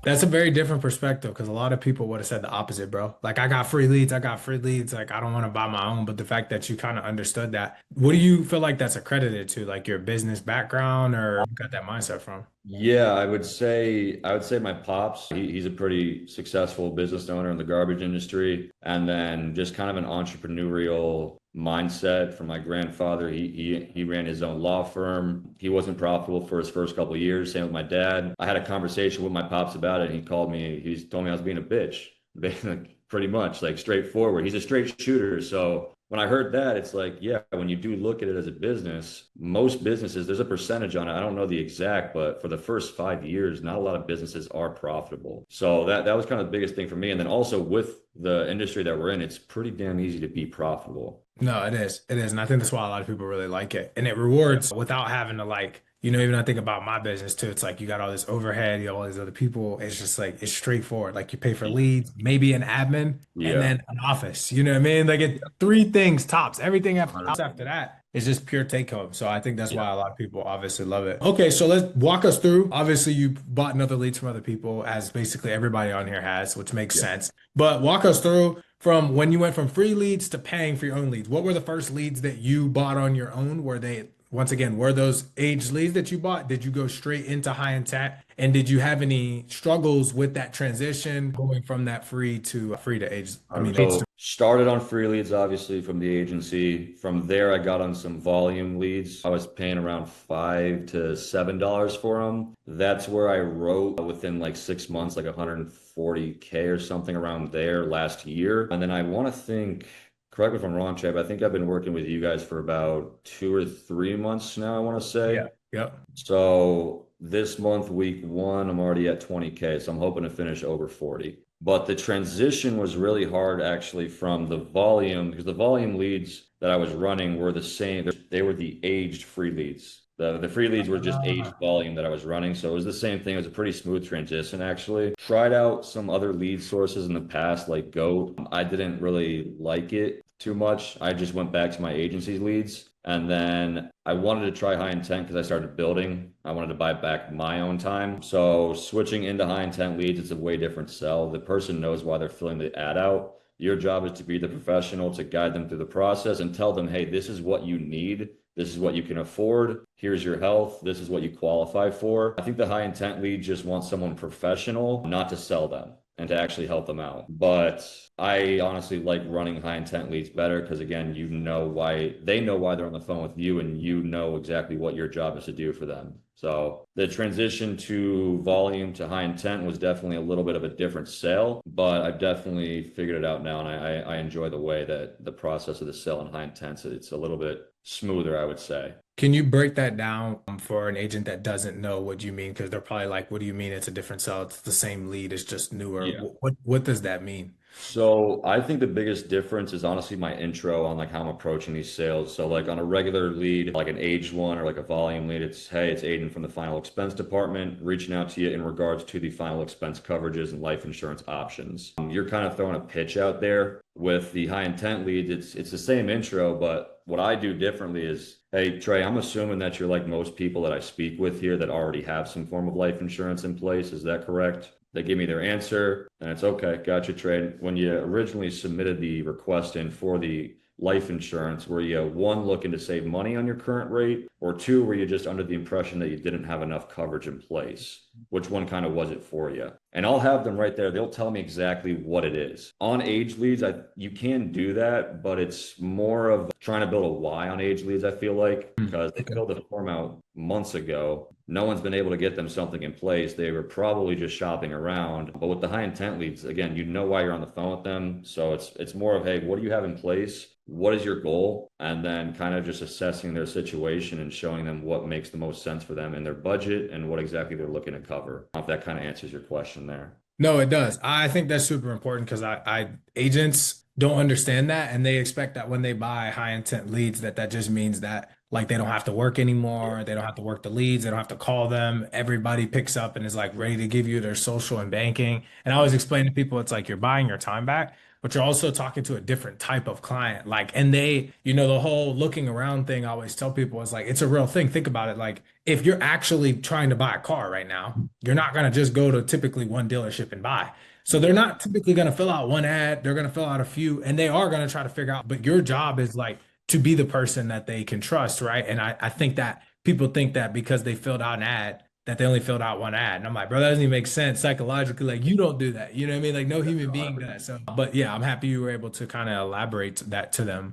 That's a very different perspective because a lot of people would have said the opposite, bro. Like, I got free leads, I got free leads. Like, I don't want to buy my own. But the fact that you kind of understood that, what do you feel like that's accredited to? Like your business background or you got that mindset from? Yeah, I would say my pops, he's a pretty successful business owner in the garbage industry. And then just kind of an entrepreneurial mindset from my grandfather. He ran his own law firm. He wasn't profitable for his first couple of years. Same with my dad. I had a conversation with my pops about it. He called me, he told me I was being a bitch. Pretty much like straightforward. He's a straight shooter. So when I heard that, it's like, yeah, when you do look at it as a business, most businesses, there's a percentage on it. I don't know the exact, but for the first 5 years, not a lot of businesses are profitable. So that was kind of the biggest thing for me. And then also with the industry that we're in, it's pretty damn easy to be profitable. No, it is. It is. And I think that's why a lot of people really like it. And it Yeah. rewards without having to like, even I think about my business too. It's like you got all this overhead, you got all these other people. It's just like it's straightforward. Like you pay for leads, maybe an admin, and Yeah. then an office. You know what I mean? Like it three things tops. Everything Yeah. after that is just pure take home. So I think that's why a lot of people obviously love it. Okay, so let's walk us through. Obviously, you bought another leads from other people, as basically everybody on here has, which makes Yeah. sense. But walk us through from when you went from free leads to paying for your own leads. What were the first leads that you bought on your own? Were they, once again, were those aged leads that you bought? Did you go straight into high intent? And did you have any struggles with that transition going from that free to age? I mean, age So to started on free leads, obviously from the agency. From there, I got on some volume leads. I was paying around $5 to $7 for them. That's where I wrote within like 6 months, like 140K or something around there last year. And then I want to think, correct me if I'm wrong, Chad, but I think I've been working with you guys for about 2 or 3 months now, I want to yeah, say. yep. So this month, week one, I'm already at 20K. So I'm hoping to finish over 40. But the transition was really hard actually from the volume because the volume leads that I was running were the same. They were the aged free leads. The free leads were just aged Ah. volume that I was running. So it was the same thing. It was a pretty smooth transition actually. Tried out some other lead sources in the past, like Goat. I didn't really like it too much. I just went back to my agency's leads. And then I wanted to try high intent because I started building. I wanted to buy back my own time. So switching into high intent leads, it's a way different sell. The person knows why they're filling the ad out. Your job is to be the professional, to guide them through the process and tell them, hey, this is what you need. This is what you can afford. Here's your health. This is what you qualify for. I think the high intent lead just wants someone professional, not to sell them and to actually help them out. But I honestly like running high intent leads better because again, you know why they know why they're on the phone with you and you know exactly what your job is to do for them. So the transition to volume to high intent was definitely a little bit of a different sale, but I've definitely figured it out now and I enjoy the way that the process of the sale in high intent, it's a little bit smoother, I would say. Can you break that down for an agent that doesn't know what you mean? Because they're probably like, what do you mean it's a different sell? It's the same lead, it's just newer. Yeah. What does that mean? So I think the biggest difference is honestly my intro on like how I'm approaching these sales. So like on a regular lead, like an aged one or like a volume lead, it's hey, it's Aidan from the final expense department reaching out to you in regards to the final expense coverages and life insurance options. You're kind of throwing a pitch out there. With the high intent leads, it's the same intro, but what I do differently is, hey Trey, I'm assuming that you're like most people that I speak with here that already have some form of life insurance in place. Is that correct? They give me their answer, and it's okay. Gotcha, trade. When you originally submitted the request in for the life insurance, were you one looking to save money on your current rate, or two, were you just under the impression that you didn't have enough coverage in place? Which one kind of was it for you? And I'll have them right there. They'll tell me exactly what it is. On age leads, you can do that, but it's more of trying to build a why on age leads, I feel like, Hmm. because they Okay. filled the form out months ago. No one's been able to get them something in place. They were probably just shopping around. But with the high intent leads, again, you know why you're on the phone with them. So it's more of, hey, what do you have in place? What is your goal? And then kind of just assessing their situation and showing them what makes the most sense for them in their budget and what exactly they're looking to cover. If that kind of answers your question there. No, it does. I think that's super important because I agents don't understand that and they expect that when they buy high intent leads that just means that like they don't have to work anymore, they don't have to work the leads, they don't have to call them. Everybody picks up and is like ready to give you their social and banking. And I always explain to people it's like you're buying your time back, but you're also talking to a different type of client. Like, and they, the whole looking around thing, I always tell people is like, it's a real thing. Think about it. Like, if you're actually trying to buy a car right now, you're not going to just go to typically one dealership and buy. So they're Yeah. not typically going to fill out one ad. They're going to fill out a few, and they are going to try to figure out, but your job is like to be the person that they can trust, right? And I think that people think that because they filled out an ad, that they only filled out one ad. And I'm like, bro, that doesn't even make sense psychologically. Like, you don't do that. You know what I mean? Like, no human being does. So, but yeah, I'm happy you were able to kind of elaborate that to them.